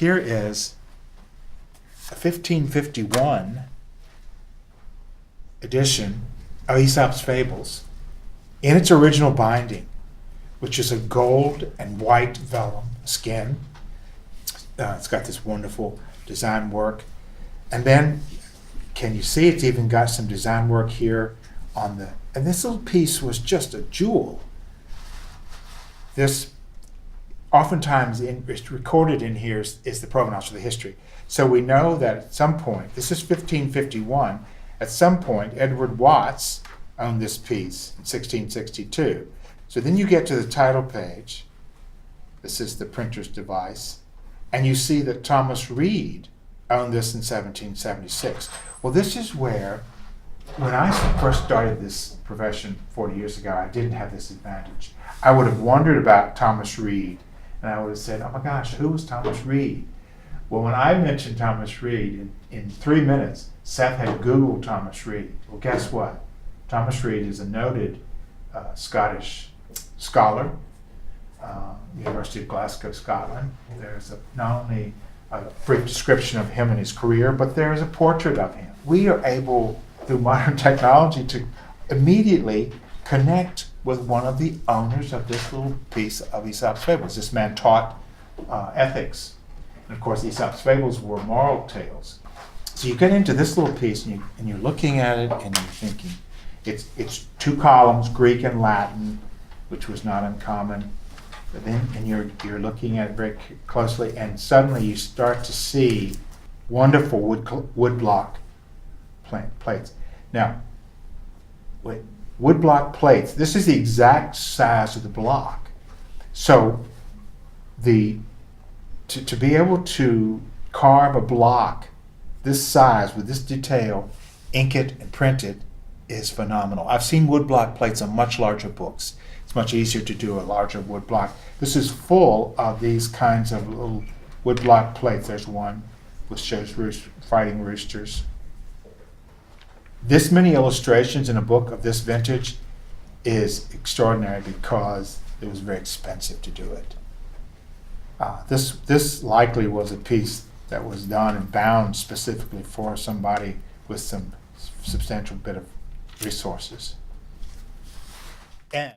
here is a 1551 edition of Aesop's Fables in its original binding, which is a gold and white vellum skin. It's got this wonderful design work. And then, can you see it's even got some design work here on the, and this little piece was just a jewel. This, oftentimes, it's recorded in here is the provenance of the history. So we know that at some point, this is 1551, at some point, Edward Watts owned this piece in 1662. So then you get to the title page. This is the printer's device. And you see that Thomas Reed owned this in 1776. Well, this is where, when I first started this profession 40 years ago, I didn't have this advantage. I would have wondered about Thomas Reed, and I would have said, oh my gosh, who was Thomas Reed? Well, when I mentioned Thomas Reed, in 3 minutes, Seth had Googled Thomas Reed. Well, guess what? Thomas Reed is a noted Scottish scholar, University of Glasgow, Scotland. There's not only a brief description of him and his career, but there is a portrait of him. We are able, through modern technology, to immediately connect with one of the owners of this little piece of Aesop's Fables. This man taught ethics. And of course, Aesop's Fables were moral tales. So you get into this little piece and you're looking at it and you're thinking, it's 2 columns, Greek and Latin, which was not uncommon. But then, and you're looking at it very closely, and suddenly you start to see wonderful wood block plates. Now, wood block plates, this is the exact size of the block. So to be able to carve a block this size with this detail, ink it and print it, is phenomenal. I've seen wood block plates on much larger books. It's much easier to do a larger wood block. This is full of these kinds of little wood block plates. There's one which shows fighting roosters. This many illustrations in a book of this vintage is extraordinary because it was very expensive to do it. This likely was a piece that was done and bound specifically for somebody with some substantial bit of resources. And